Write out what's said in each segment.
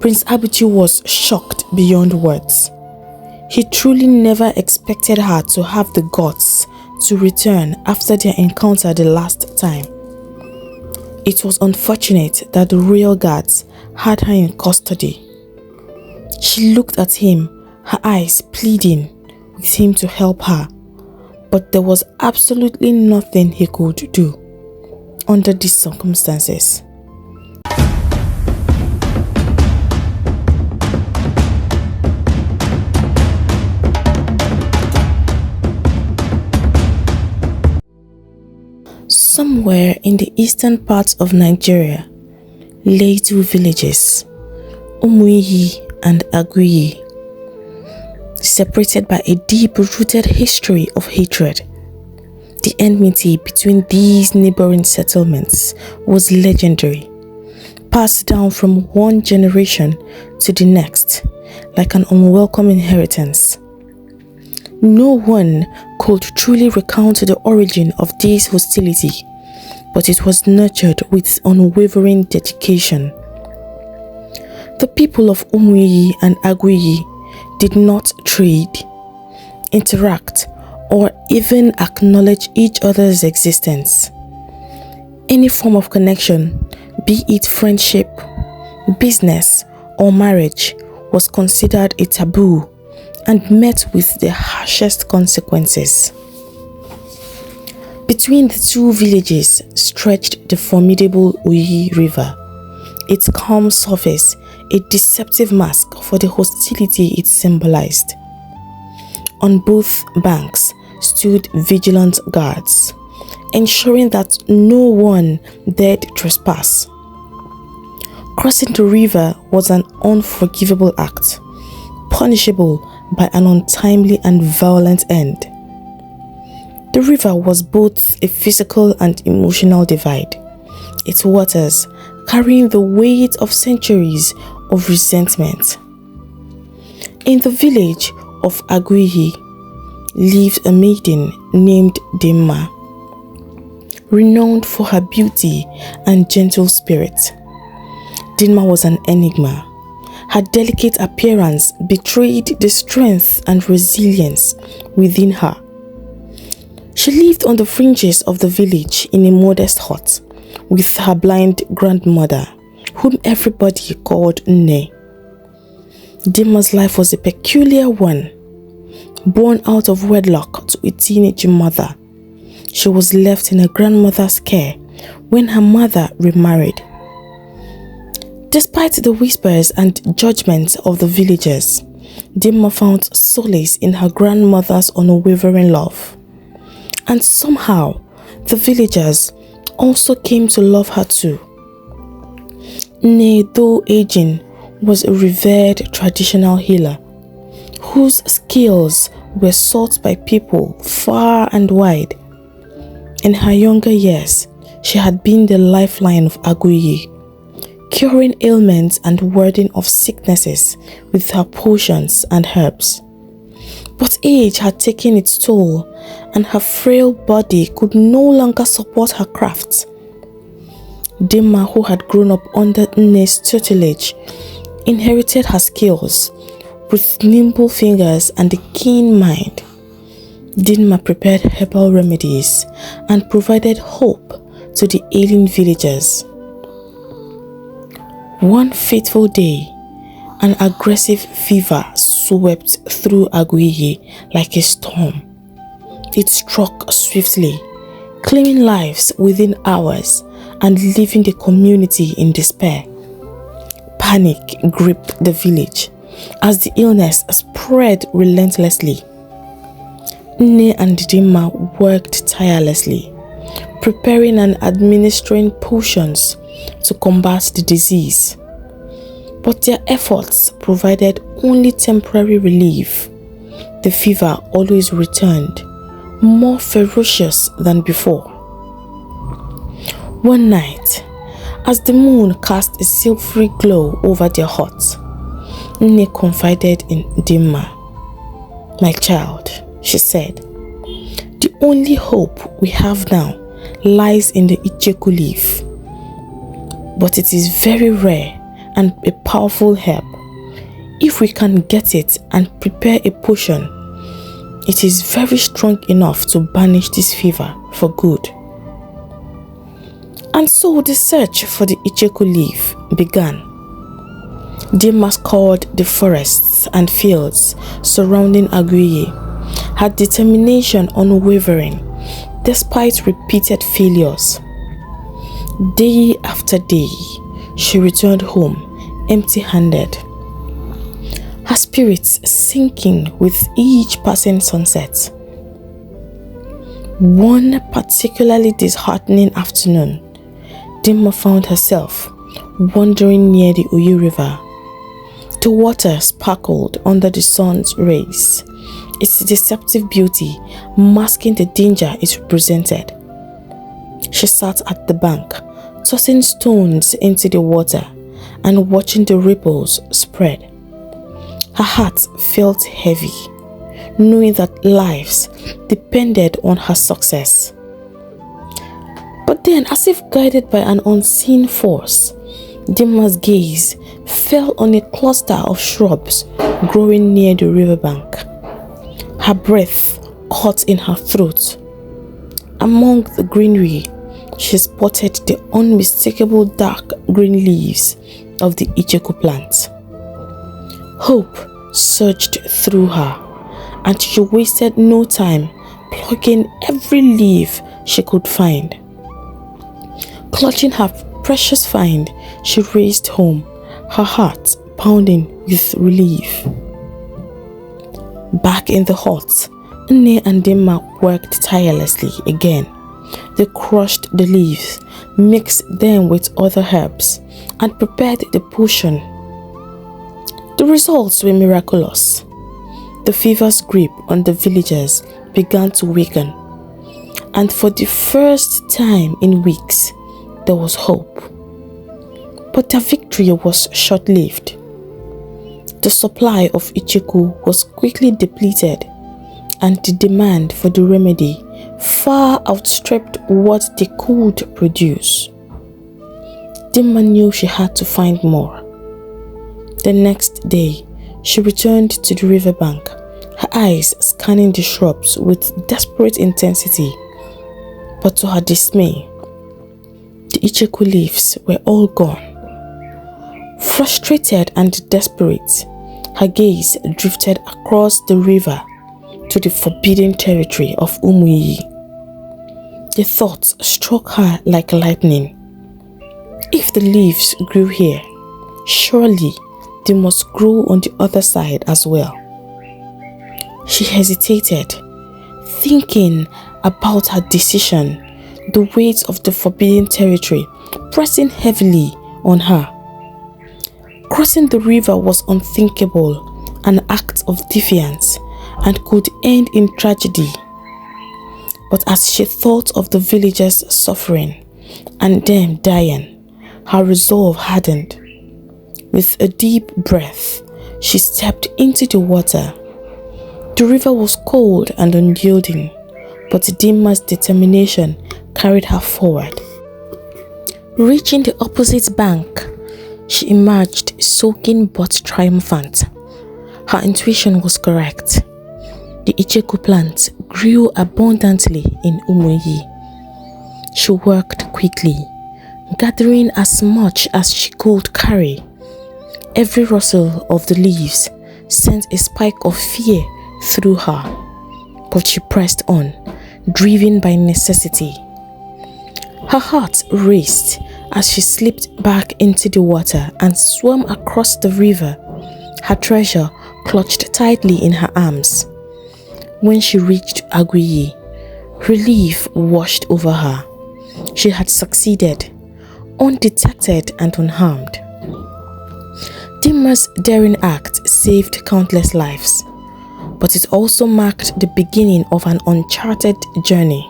Prince Abuchi was shocked beyond words. He truly never expected her to have the guts to return after their encounter the last time. It was unfortunate that the royal guards had her in custody. She looked at him, her eyes pleading with him to help her, but there was absolutely nothing he could do under these circumstances. Somewhere in the eastern parts of Nigeria lay two villages, Umuyi and Aguiyi, separated by a deep-rooted history of hatred. The enmity between these neighboring settlements was legendary, passed down from one generation to the next like an unwelcome inheritance. No one could truly recount the origin of this hostility, but it was nurtured with unwavering dedication. The people of Umuyi and Aguiyi did not trade, interact, or even acknowledge each other's existence. Any form of connection, be it friendship, business, or marriage, was considered a taboo and met with the harshest consequences. Between the two villages stretched the formidable Uyi River, its calm surface a deceptive mask for the hostility it symbolized. On both banks stood vigilant guards, ensuring that no one dared trespass. Crossing the river was an unforgivable act, punishable by an untimely and violent end. The river was both a physical and emotional divide, its waters carrying the weight of centuries of resentment. In the village of Aguiyi lived a maiden named Dinma, renowned for her beauty and gentle spirit. Dinma was an enigma. Her delicate appearance betrayed the strength and resilience within her. She lived on the fringes of the village in a modest hut with her blind grandmother, whom everybody called Nne. Dinma's life was a peculiar one. Born out of wedlock to a teenage mother, she was left in her grandmother's care when her mother remarried. Despite the whispers and judgments of the villagers, Dinma found solace in her grandmother's unwavering love. And somehow, the villagers also came to love her too. Nne, though aging, was a revered traditional healer, whose skills were sought by people far and wide. In her younger years, she had been the lifeline of Aguiyi, curing ailments and warding off sicknesses with her potions and herbs. But age had taken its toll, and her frail body could no longer support her craft. Dinma, who had grown up under Nne's tutelage, inherited her skills with nimble fingers and a keen mind. Dinma prepared herbal remedies and provided hope to the ailing villagers. One fateful day, an aggressive fever swept through Aguiyi like a storm. It struck swiftly, claiming lives within hours and leaving the community in despair. Panic gripped the village as the illness spread relentlessly. Nne and Dinma worked tirelessly, preparing and administering potions to combat the disease. But their efforts provided only temporary relief. The fever always returned, more ferocious than before. One night, as the moon cast a silvery glow over their hut, Nne confided in Dinma. "My child," she said, "the only hope we have now lies in the Icheku leaf. But it is very rare and a powerful herb. If we can get it and prepare a potion, it is very strong enough to banish this fever for good. And so the search for the Icheku leaf began. Dinma scoured the forests and fields surrounding Aguiyi, her determination unwavering despite repeated failures. Day after day, she returned home empty-handed, her spirits sinking with each passing sunset. One particularly disheartening afternoon, Dinma found herself wandering near the Oyi River. The water sparkled under the sun's rays, its deceptive beauty masking the danger it represented. She sat at the bank, tossing stones into the water and watching the ripples spread. Her heart felt heavy, knowing that lives depended on her success. But then, as if guided by an unseen force, Dinma's gaze fell on a cluster of shrubs growing near the riverbank. Her breath caught in her throat. Among the greenery, she spotted the unmistakable dark green leaves of the Icheku plant. Hope surged through her, and she wasted no time plucking every leaf she could find. Clutching her precious find, she raced home, her heart pounding with relief. Back in the hut, Nne and Dinma worked tirelessly again. They crushed the leaves, mixed them with other herbs, and prepared the potion. The results were miraculous. The fever's grip on the villagers began to weaken, and for the first time in weeks, there was hope. But their victory was short-lived. The supply of Icheku was quickly depleted, and the demand for the remedy far outstripped what they could produce. Dinma knew she had to find more. The next day, she returned to the riverbank, her eyes scanning the shrubs with desperate intensity. But to her dismay, the Icheku leaves were all gone. Frustrated and desperate, her gaze drifted across the river to the forbidden territory of Umuyi. The thought struck her like lightning. If the leaves grew here, surely they must grow on the other side as well. She hesitated, thinking about her decision, the weight of the forbidden territory pressing heavily on her. Crossing the river was unthinkable, an act of defiance, and could end in tragedy. But as she thought of the villagers suffering and them dying, her resolve hardened. With a deep breath, she stepped into the water. The river was cold and unyielding, but Dinma's determination carried her forward. Reaching the opposite bank, she emerged soaking but triumphant. Her intuition was correct. The Icheku plant grew abundantly in Umuyi. She worked quickly, gathering as much as she could carry. Every rustle of the leaves sent a spike of fear through her, but she pressed on, driven by necessity. Her heart raced as she slipped back into the water and swam across the river, her treasure clutched tightly in her arms. When she reached Aguiyi, relief washed over her. She had succeeded, undetected and unharmed. Dinma's daring act saved countless lives, but it also marked the beginning of an uncharted journey.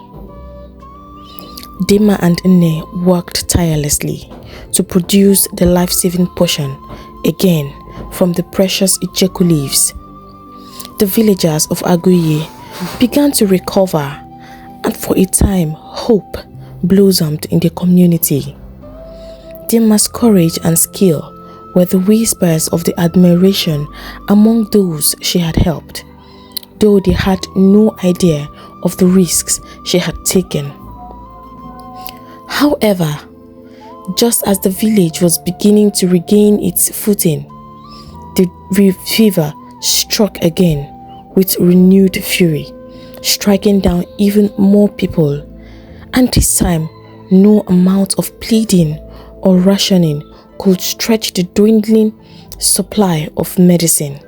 Dinma and Nne worked tirelessly to produce the life-saving potion again from the precious Icheku leaves. The villagers of Aguiyi began to recover, and for a time hope blossomed in the community. Dinma's courage and skill were the whispers of the admiration among those she had helped, though they had no idea of the risks she had taken. However, just as the village was beginning to regain its footing, the fever struck again with renewed fury, striking down even more people, and this time no amount of pleading or rationing could stretch the dwindling supply of medicine.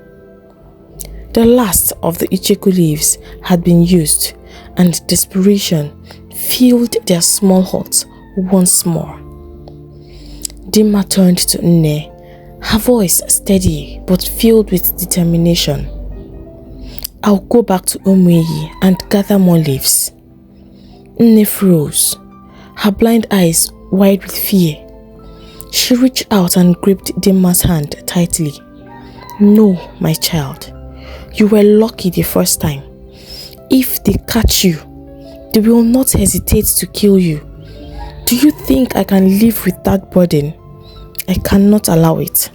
The last of the icheku leaves had been used, and desperation filled their small huts once more. Dinma turned to Nne, her voice steady but filled with determination. "I'll go back to Umuyi and gather more leaves." Nne froze, her blind eyes wide with fear. She reached out and gripped Dinma's hand tightly. "No, my child. You were lucky the first time. If they catch you, they will not hesitate to kill you. Do you think I can live with that burden? I cannot allow it."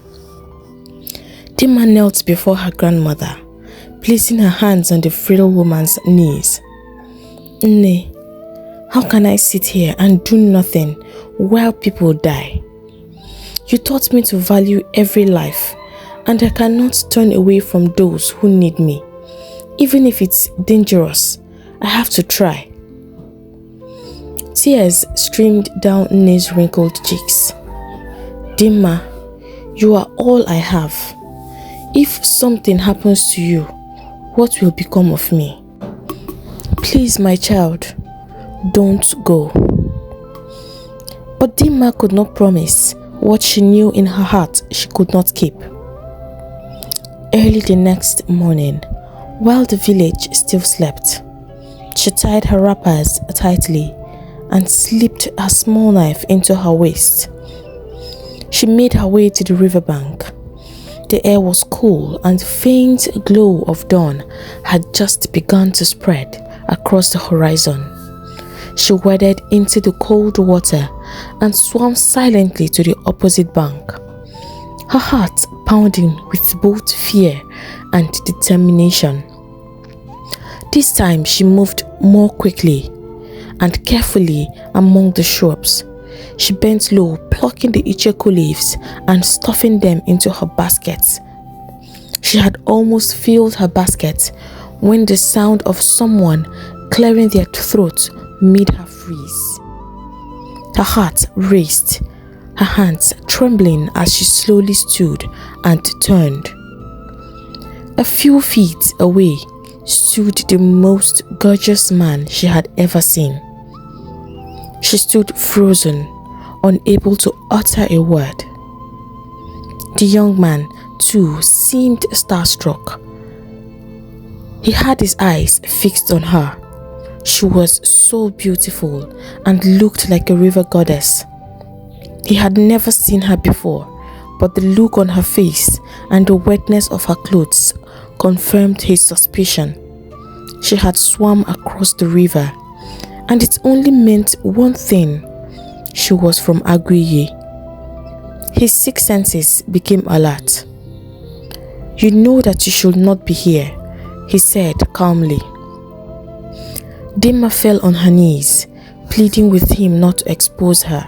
Dinma knelt before her grandmother, placing her hands on the frail woman's knees. "Nne, how can I sit here and do nothing while people die? You taught me to value every life, and I cannot turn away from those who need me. Even if it's dangerous, I have to try." Tears streamed down Nne's wrinkled cheeks. "Dinma, you are all I have. If something happens to you, what will become of me? Please, my child, don't go." But Dinma could not promise what she knew in her heart she could not keep. Early the next morning, while the village still slept, she tied her wrappers tightly and slipped her small knife into her waist. She made her way to the riverbank. The air was cool and the faint glow of dawn had just begun to spread across the horizon. She waded into the cold water and swam silently to the opposite bank, her heart pounding with both fear and determination. This time she moved more quickly and carefully among the shrubs. She bent low, plucking the icheku leaves and stuffing them into her basket. She had almost filled her basket when the sound of someone clearing their throat made her freeze. Her heart raced, her hands trembling as she slowly stood and turned. A few feet away stood the most gorgeous man she had ever seen. She stood frozen, unable to utter a word. The young man, too, seemed starstruck. He had his eyes fixed on her. She was so beautiful and looked like a river goddess. He had never seen her before, but the look on her face and the wetness of her clothes confirmed his suspicion. She had swum across the river, and it only meant one thing: she was from Aguiye. His six senses became alert. "You know that you should not be here," he said calmly. Dinma fell on her knees, pleading with him not to expose her.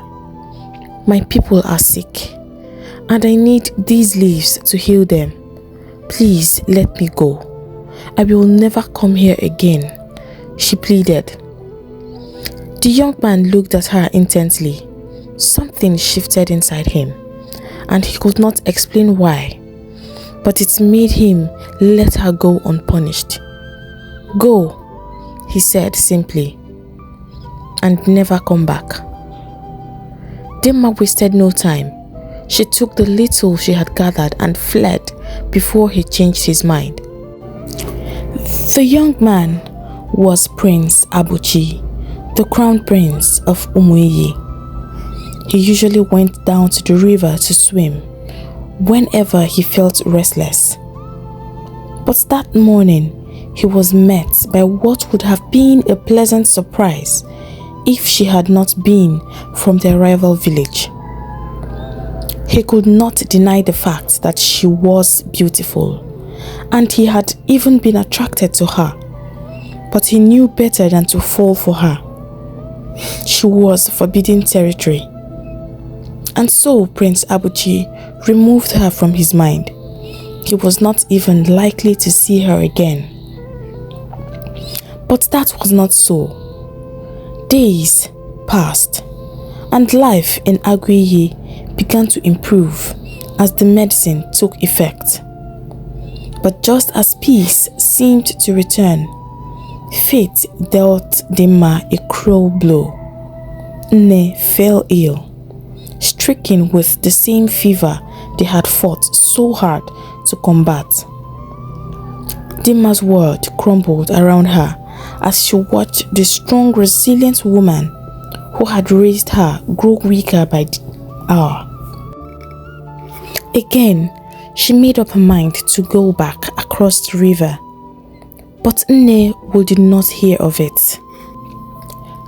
"My people are sick, and I need these leaves to heal them. Please let me go. I will never come here again," she pleaded. The young man looked at her intently. Something shifted inside him, and he could not explain why, but it made him let her go unpunished. "Go," he said simply, "and never come back." Dinma wasted no time. She took the little she had gathered and fled before he changed his mind. The young man was Prince Abuchi, the crown prince of Umuyi. He usually went down to the river to swim whenever he felt restless. But that morning, he was met by what would have been a pleasant surprise if she had not been from their rival village. He could not deny the fact that she was beautiful, and he had even been attracted to her, but he knew better than to fall for her. She was forbidden territory. And so Prince Abuchi removed her from his mind. He was not even likely to see her again. But that was not so. Days passed, and life in Aguiyi began to improve as the medicine took effect. But just as peace seemed to return, fate dealt Dinma a cruel blow. Nne fell ill, stricken with the same fever they had fought so hard to combat. Dinma's world crumbled around her as she watched the strong, resilient woman who had raised her grow weaker by the hour. Again, she made up her mind to go back across the river, but Nne would not hear of it.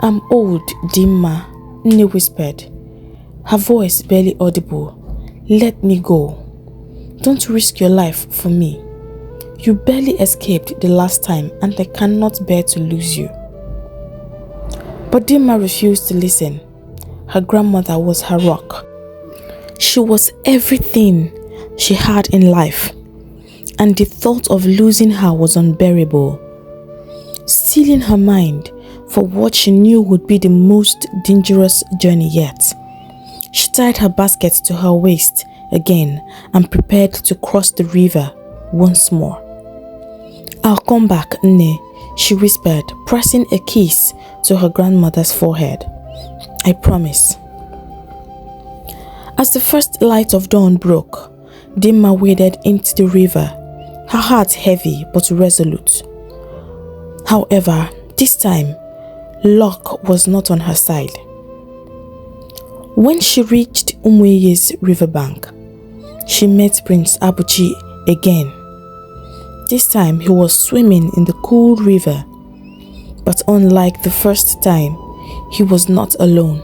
"I'm old, Dinma," Nne whispered, her voice barely audible. "Let me go. Don't risk your life for me. You barely escaped the last time, and I cannot bear to lose you." But Dinma refused to listen. Her grandmother was her rock. She was everything she had in life, and the thought of losing her was unbearable. Steeling her mind for what she knew would be the most dangerous journey yet, she tied her basket to her waist again and prepared to cross the river once more. "I'll come back, Nne," she whispered, pressing a kiss to her grandmother's forehead. "I promise." As the first light of dawn broke, Dinma waded into the river, her heart heavy but resolute. However, this time, luck was not on her side. When she reached Umuyi's riverbank, she met Prince Abuchi again. This time he was swimming in the cool river, but unlike the first time, he was not alone.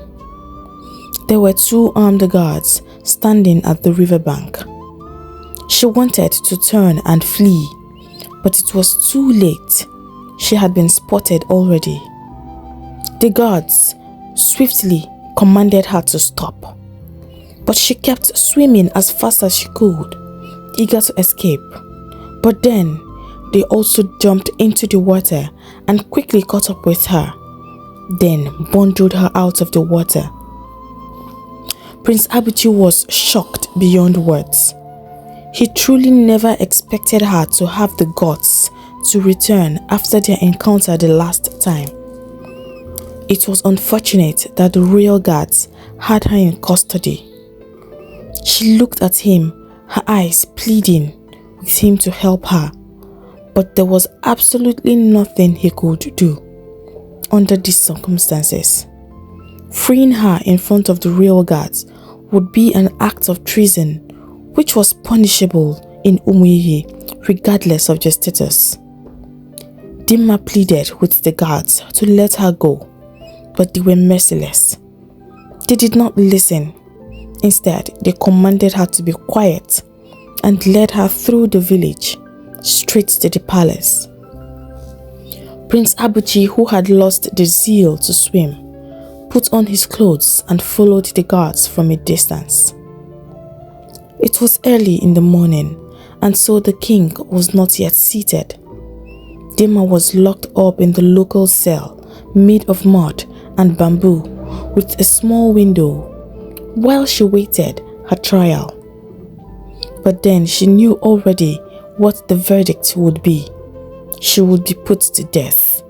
There were 2 armed guards standing at the riverbank. She wanted to turn and flee, but it was too late. She had been spotted already. The guards swiftly commanded her to stop, but she kept swimming as fast as she could, eager to escape. But then they also jumped into the water and quickly caught up with her, then bundled her out of the water. Prince Abuchi was shocked beyond words. He truly never expected her to have the guts to return after their encounter the last time. It was unfortunate that the royal guards had her in custody. She looked at him, her eyes pleading with him to help her, but there was absolutely nothing he could do under these circumstances. Freeing her in front of the royal guards would be an act of treason, which was punishable in Umuyi regardless of their status. Dinma pleaded with the guards to let her go, but they were merciless. They did not listen. Instead, they commanded her to be quiet and led her through the village, straight to the palace. Prince Abuchi, who had lost the zeal to swim, put on his clothes and followed the guards from a distance. It was early in the morning, and so the king was not yet seated. Dinma was locked up in the local cell made of mud and bamboo with a small window while she waited her trial. But then she knew already what the verdict would be. She would be put to death.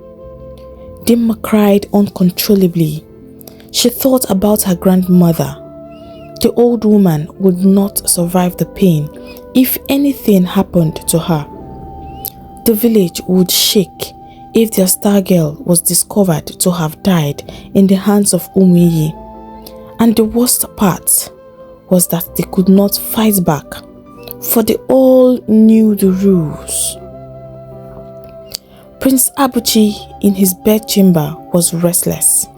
Dinma cried uncontrollably. She thought about her grandmother. The old woman would not survive the pain if anything happened to her. The village would shake if their star girl was discovered to have died in the hands of Umuyi. And the worst part was that they could not fight back, for they all knew the rules. Prince Abuchi in his bedchamber was restless.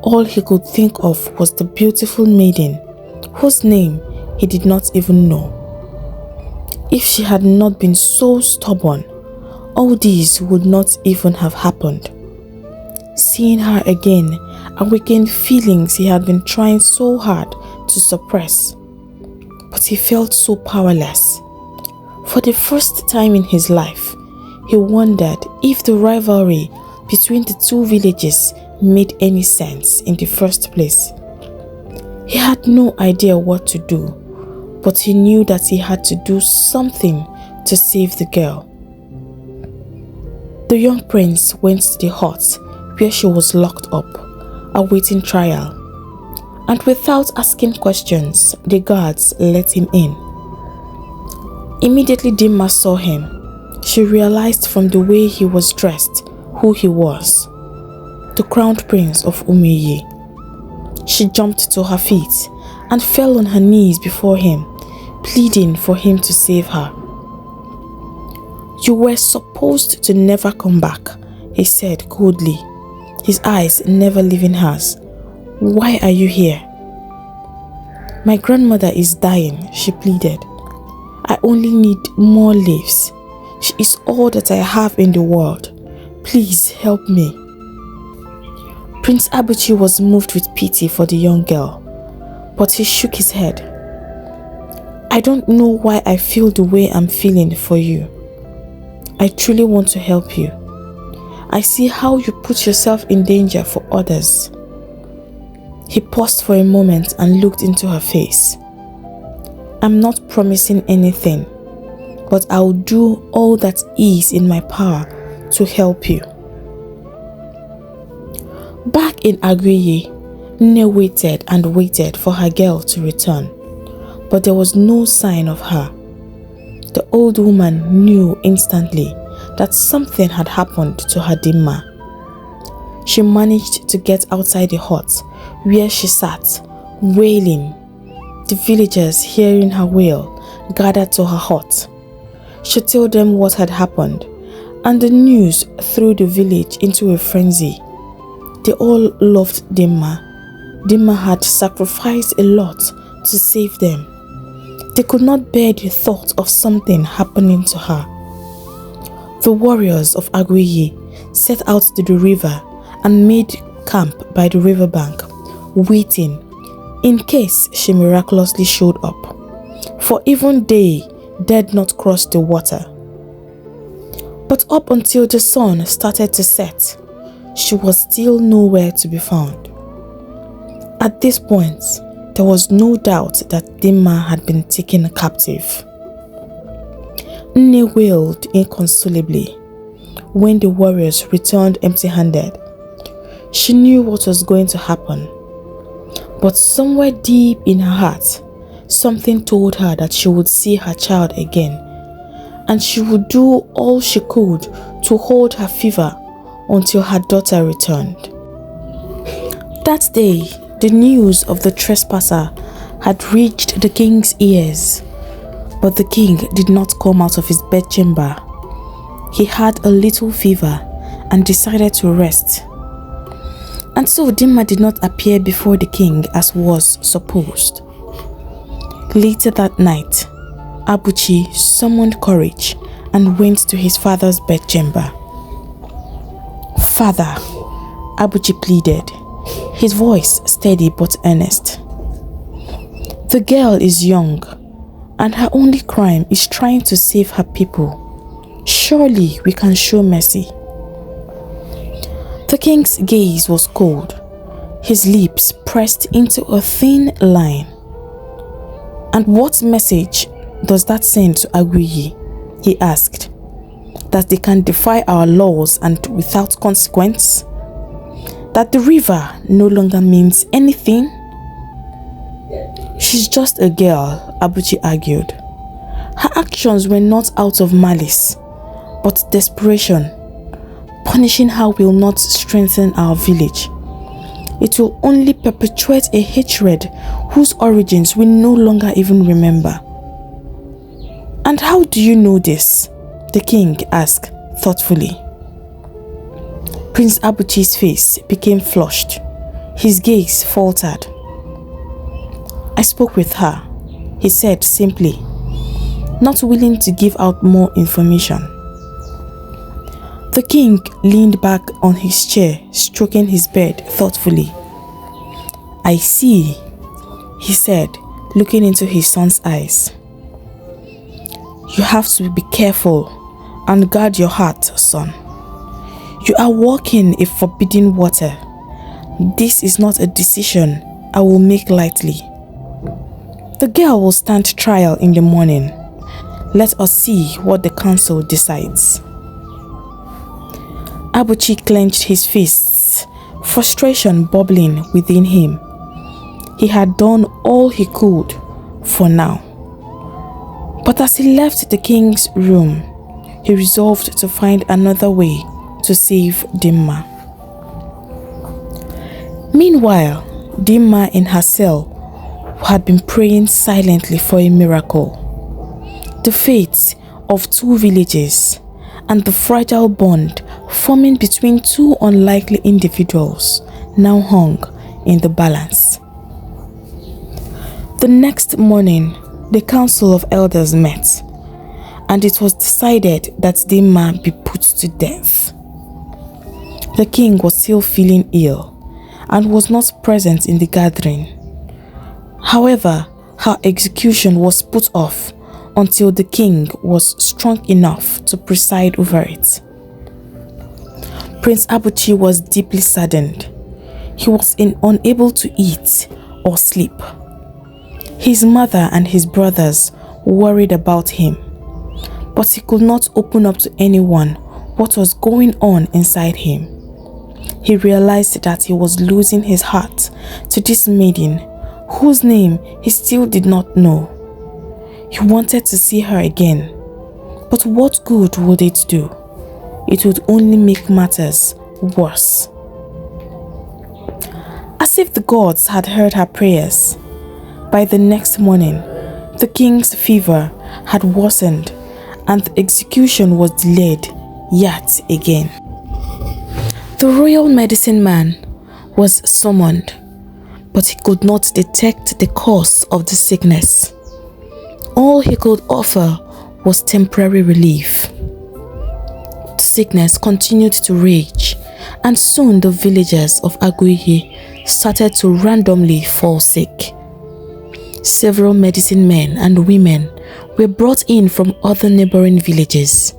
All he could think of was the beautiful maiden whose name he did not even know. If she had not been so stubborn, all these would not even have happened. Seeing her again awakened feelings he had been trying so hard to suppress, but he felt so powerless. For the first time in his life, he wondered if the rivalry between the two villages made any sense in the first place. He had no idea what to do, but he knew that he had to do something to save the girl. The young prince went to the hut where she was locked up, awaiting trial, and without asking questions, the guards let him in. Immediately Dinma saw him. She realized from the way he was dressed who he was, the crowned prince of Umeyi. She jumped to her feet and fell on her knees before him, pleading for him to save her. "You were supposed to never come back," he said coldly, his eyes never leaving hers. "Why are you here?" "My grandmother is dying," she pleaded. "I only need more leaves. She is all that I have in the world. Please help me." Prince Abuchi was moved with pity for the young girl, but he shook his head. "I don't know why I feel the way I'm feeling for you. I truly want to help you. I see how you put yourself in danger for others." He paused for a moment and looked into her face. "I'm not promising anything, but I'll do all that is in my power to help you." Back in Agriye, Nne waited and waited for her girl to return, but there was no sign of her. The old woman knew instantly that something had happened to her Dinma. She managed to get outside the hut where she sat, wailing. The villagers, hearing her wail, gathered to her hut. She told them what had happened, and the news threw the village into a frenzy. They all loved Dinma. Dinma had sacrificed a lot to save them. They could not bear the thought of something happening to her. The warriors of Agriye set out to the river and made camp by the riverbank, waiting in case she miraculously showed up. For even they dared not cross the water. But up until the sun started to set, she was still nowhere to be found. At this point, there was no doubt that Dinma had been taken captive. Nne wailed inconsolably when the warriors returned empty-handed. She knew what was going to happen, but somewhere deep in her heart, something told her that she would see her child again, and she would do all she could to hold her fever until her daughter returned. That day, the news of the trespasser had reached the king's ears, but the king did not come out of his bedchamber. He had a little fever and decided to rest. And so Dinma did not appear before the king as was supposed. Later that night, Abuchi summoned courage and went to his father's bedchamber. "Father," Abuchi pleaded, his voice steady but earnest. "The girl is young, and her only crime is trying to save her people. Surely we can show mercy." The king's gaze was cold, his lips pressed into a thin line. "And what message does that send to Agriye?" he asked. "That they can defy our laws and without consequence? That the river no longer means anything?" "She's just a girl," Abuchi argued. "Her actions were not out of malice, but desperation. Punishing her will not strengthen our village. It will only perpetuate a hatred whose origins we no longer even remember." "And how do you know this?" the king asked thoughtfully. Prince Abuchi's face became flushed. His gaze faltered. I spoke with her, he said simply, not willing to give out more information. The king leaned back on his chair, stroking his beard thoughtfully. I see, he said, looking into his son's eyes. You have to be careful and guard your heart, son. You are walking a forbidden water. This is not a decision I will make lightly. The girl will stand trial in the morning. Let us see what the council decides. Abuchi clenched his fists, frustration bubbling within him. He had done all he could for now. But as he left the king's room, he resolved to find another way to save Dinma. Meanwhile, Dinma in her cell had been praying silently for a miracle. The fate of 2 villages and the fragile bond forming between 2 unlikely individuals now hung in the balance. The next morning, the council of elders met, and it was decided that Dinma be put to death. The king was still feeling ill and was not present in the gathering. However, her execution was put off until the king was strong enough to preside over it. Prince Abuchi was deeply saddened. He was unable to eat or sleep. His mother and his brothers worried about him, but he could not open up to anyone what was going on inside him. He realized that he was losing his heart to this maiden whose name he still did not know. He wanted to see her again, but what good would it do? It would only make matters worse. As if the gods had heard her prayers, by the next morning, the king's fever had worsened and the execution was delayed yet again. The royal medicine man was summoned, but he could not detect the cause of the sickness. All he could offer was temporary relief. The sickness continued to rage, and soon the villagers of Aguihi started to randomly fall sick. Several medicine men and women were brought in from other neighboring villages,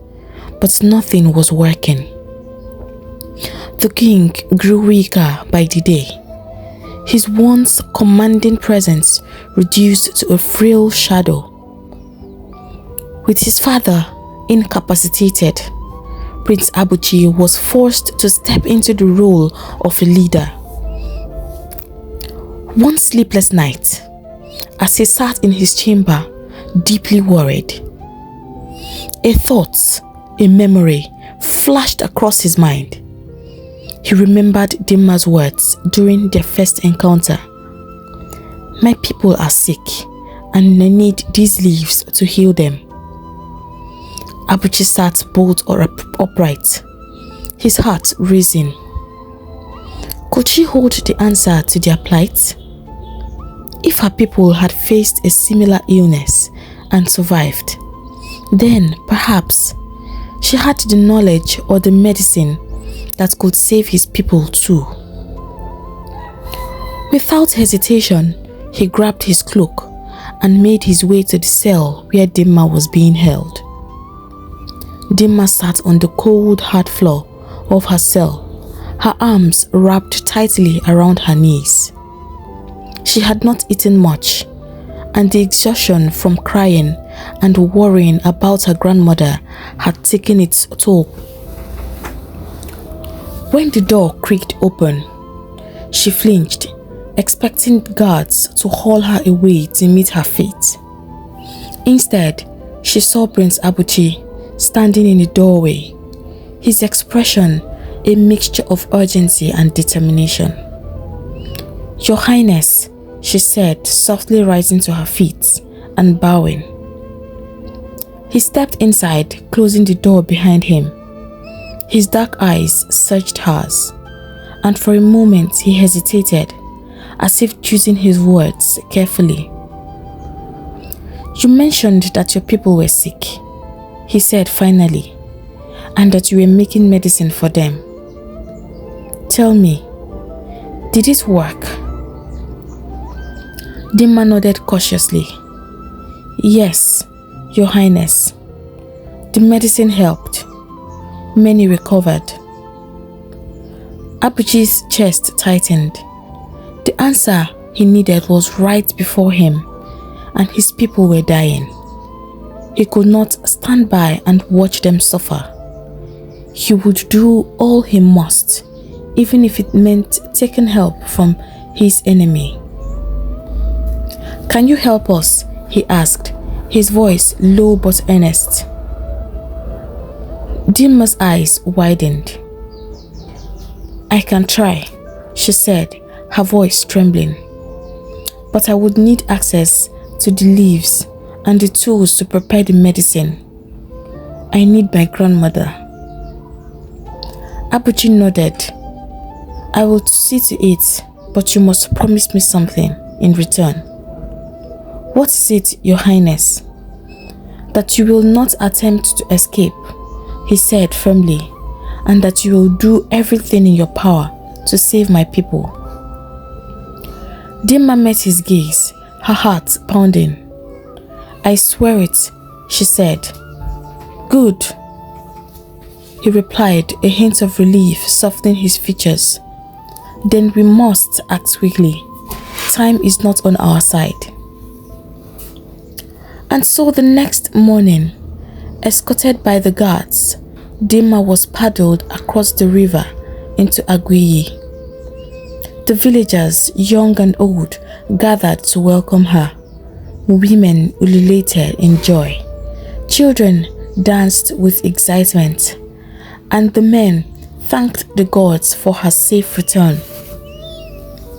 but nothing was working. The king grew weaker by the day. His once commanding presence reduced to a frail shadow. With his father incapacitated, Prince Abuchi was forced to step into the role of a leader. One sleepless night, as he sat in his chamber, deeply worried, a thought, a memory flashed across his mind. He remembered Dinma's words during their first encounter. My people are sick, and I need these leaves to heal them. Abuchi sat bolt upright, his heart racing. Could she hold the answer to their plight? If her people had faced a similar illness and survived, then perhaps she had the knowledge or the medicine that could save his people too. Without hesitation, he grabbed his cloak and made his way to the cell where Dinma was being held. Dinma sat on the cold, hard floor of her cell, her arms wrapped tightly around her knees. She had not eaten much, and the exhaustion from crying and worrying about her grandmother had taken its toll. When the door creaked open, she flinched, expecting guards to haul her away to meet her fate. Instead, she saw Prince Abuchi standing in the doorway, his expression a mixture of urgency and determination. "Your Highness," she said, softly rising to her feet and bowing. He stepped inside, closing the door behind him. His dark eyes searched hers, and for a moment he hesitated, as if choosing his words carefully. You mentioned that your people were sick, he said finally, and that you were making medicine for them. Tell me, did it work? Dinma nodded cautiously. Yes, Your Highness. The medicine helped. Many recovered. Abuchi's chest tightened. The answer he needed was right before him, and his people were dying. He could not stand by and watch them suffer. He would do all he must, even if it meant taking help from his enemy. Can you help us? He asked, his voice low but earnest. Dinma's eyes widened. I can try, she said, her voice trembling. But I would need access to the leaves and the tools to prepare the medicine. I need my grandmother. Abuchi nodded. I will see to it, but you must promise me something in return. What is it, Your Highness? That you will not attempt to escape, he said firmly, and that you will do everything in your power to save my people. Dinma met his gaze, her heart pounding. I swear it, she said. Good, he replied, a hint of relief softening his features. Then we must act quickly. Time is not on our side. And so the next morning, escorted by the guards, Dinma was paddled across the river into Aguiyi. The villagers, young and old, gathered to welcome her. Women ululated in joy. Children danced with excitement. And the men thanked the gods for her safe return.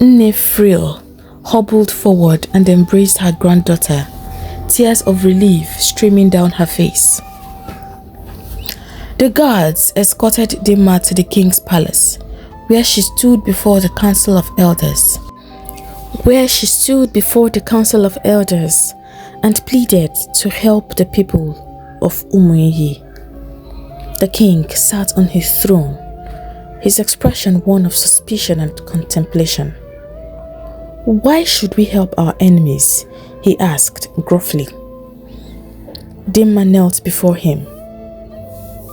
Nne Friel hobbled forward and embraced her granddaughter, tears of relief streaming down her face. The guards escorted Dinma to the king's palace, where she stood before the council of elders. And pleaded to help the people of Umuyi. The king sat on his throne, his expression one of suspicion and contemplation. Why should we help our enemies? He asked gruffly. Dinma knelt before him.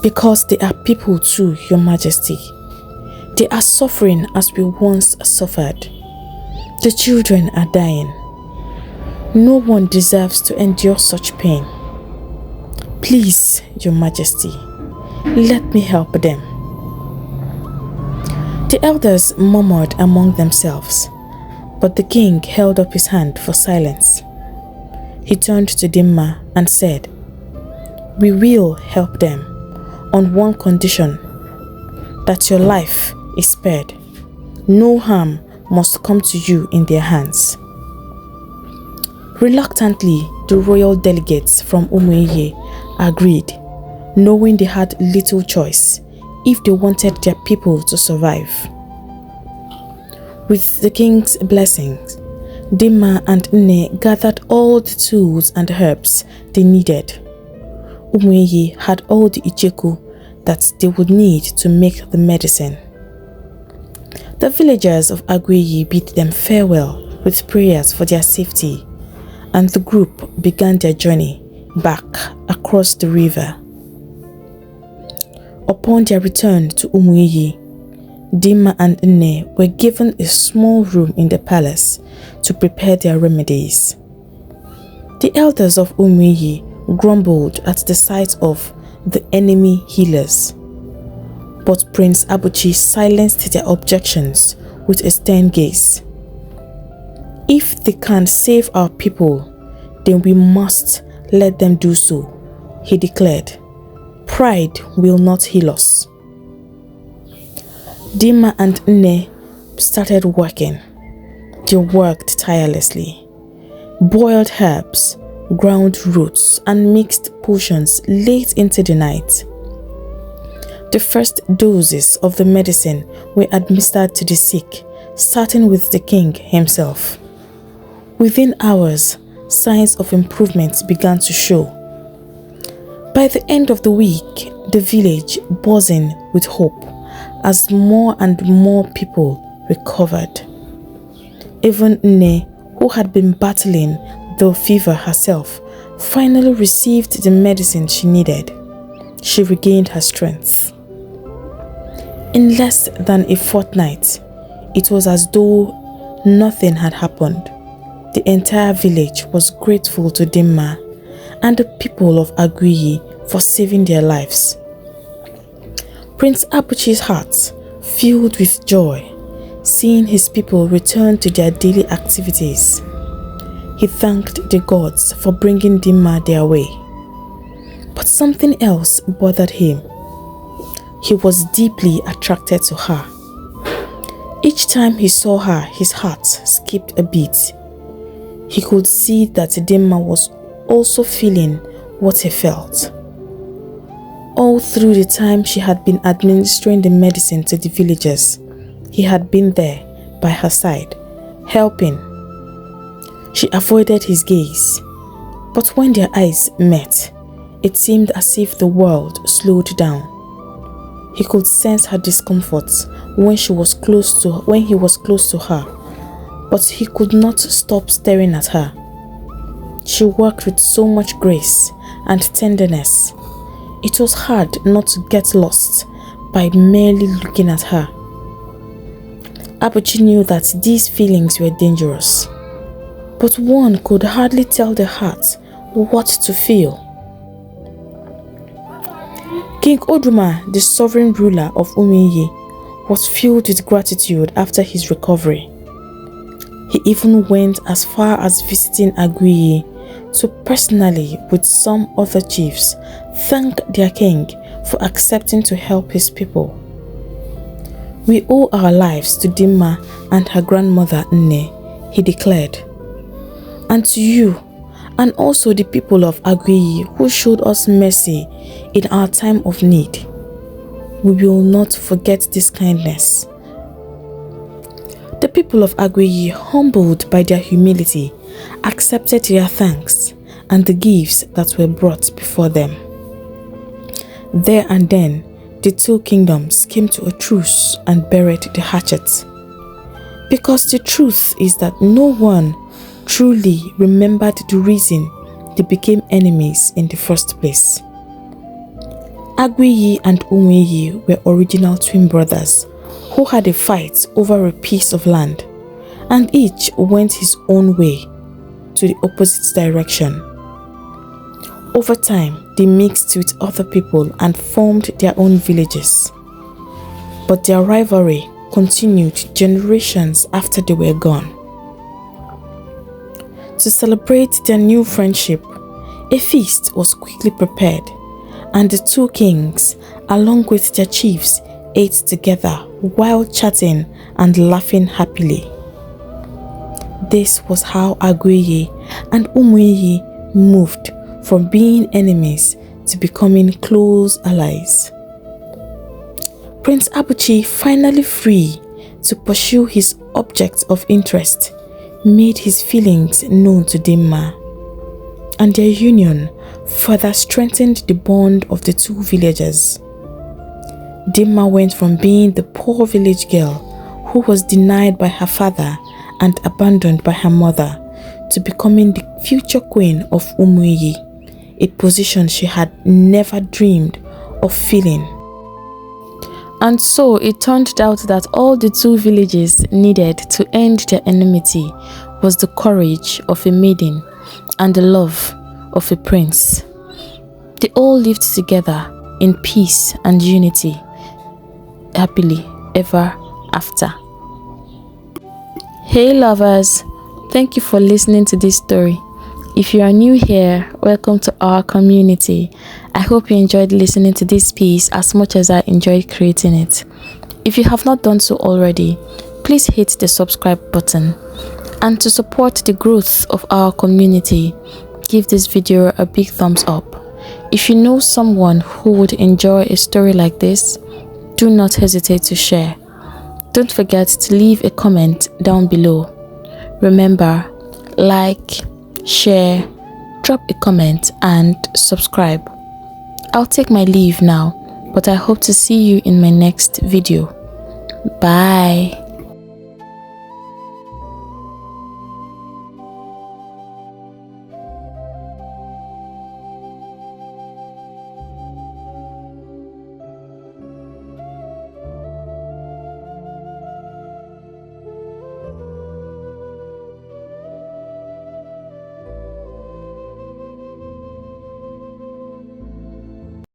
Because they are people too, Your Majesty. They are suffering as we once suffered. The children are dying. No one deserves to endure such pain. Please, Your Majesty, let me help them. The elders murmured among themselves, but the king held up his hand for silence. He turned to Dinma and said, We will help them on one condition, that your life is spared. No harm must come to you in their hands. Reluctantly, the royal delegates from Umuyi agreed, knowing they had little choice if they wanted their people to survive. With the king's blessings, Dinma and Nne gathered all the tools and herbs they needed. Umuyi had all the icheku that they would need to make the medicine. The villagers of Aguiyi bid them farewell with prayers for their safety, and the group began their journey back across the river. Upon their return to Umuyi, Dinma and Nne were given a small room in the palace to prepare their remedies. The elders of Umuyi grumbled at the sight of the enemy healers, but Prince Abuchi silenced their objections with a stern gaze. If they can save our people, then we must let them do so, he declared. Pride will not heal us. Dinma and Nne started working. They worked tirelessly. Boiled herbs, ground roots, and mixed potions late into the night. The first doses of the medicine were administered to the sick, starting with the king himself. Within hours, signs of improvement began to show. By the end of the week, the village buzzing with hope as more and more people recovered. Even Nne, who had been battling the fever herself, finally received the medicine she needed. She regained her strength. In less than a fortnight, it was as though nothing had happened. The entire village was grateful to Dinma and the people of Aguiyi for saving their lives. Prince Abuchi's heart filled with joy, seeing his people return to their daily activities. He thanked the gods for bringing Dinma their way. But something else bothered him. He was deeply attracted to her. Each time he saw her, his heart skipped a beat. He could see that Dinma was also feeling what he felt. All through the time she had been administering the medicine to the villagers, he had been there by her side, helping. She avoided his gaze, but when their eyes met, it seemed as if the world slowed down. He could sense her discomfort when he was close to her, but he could not stop staring at her. She worked with so much grace and tenderness. It was hard not to get lost by merely looking at her. Abuchi knew that these feelings were dangerous, but one could hardly tell the heart what to feel. King Oduma, the sovereign ruler of Umuyi, was filled with gratitude after his recovery. He even went as far as visiting Aguiyi to personally, with some other chiefs, thank their king for accepting to help his people. "We owe our lives to Dinma and her grandmother Nne," he declared, "and to you, and also the people of Aguiyi who showed us mercy in our time of need. We will not forget this kindness." The people of Aguiyi, humbled by their humility, accepted their thanks and the gifts that were brought before them. There and then, the two kingdoms came to a truce and buried the hatchet. Because the truth is that no one truly remembered the reason they became enemies in the first place. Aguiyi and Umuyi were original twin brothers who had a fight over a piece of land, and each went his own way to the opposite direction. Over time, they mixed with other people and formed their own villages. But their rivalry continued generations after they were gone. To celebrate their new friendship, a feast was quickly prepared, and the two kings, along with their chiefs, ate together while chatting and laughing happily. This was how Aguiyi and Umuyi moved from being enemies to becoming close allies. Prince Abuchi, finally free to pursue his object of interest, made his feelings known to Dinma, and their union further strengthened the bond of the two villagers. Dinma went from being the poor village girl who was denied by her father and abandoned by her mother to becoming the future queen of Umuyi, a position she had never dreamed of filling. And so it turned out that all the two villages needed to end their enmity was the courage of a maiden and the love of a prince. They all lived together in peace and unity, happily ever after. Hey lovers, thank you for listening to this story. If you are new here, welcome to our community. I hope you enjoyed listening to this piece as much as I enjoyed creating it. If you have not done so already, please hit the subscribe button. And to support the growth of our community, give this video a big thumbs up. If you know someone who would enjoy a story like this, do not hesitate to share. Don't forget to leave a comment down below. Remember, like, share, drop a comment and subscribe. I'll take my leave now, but I hope to see you in my next video. Bye.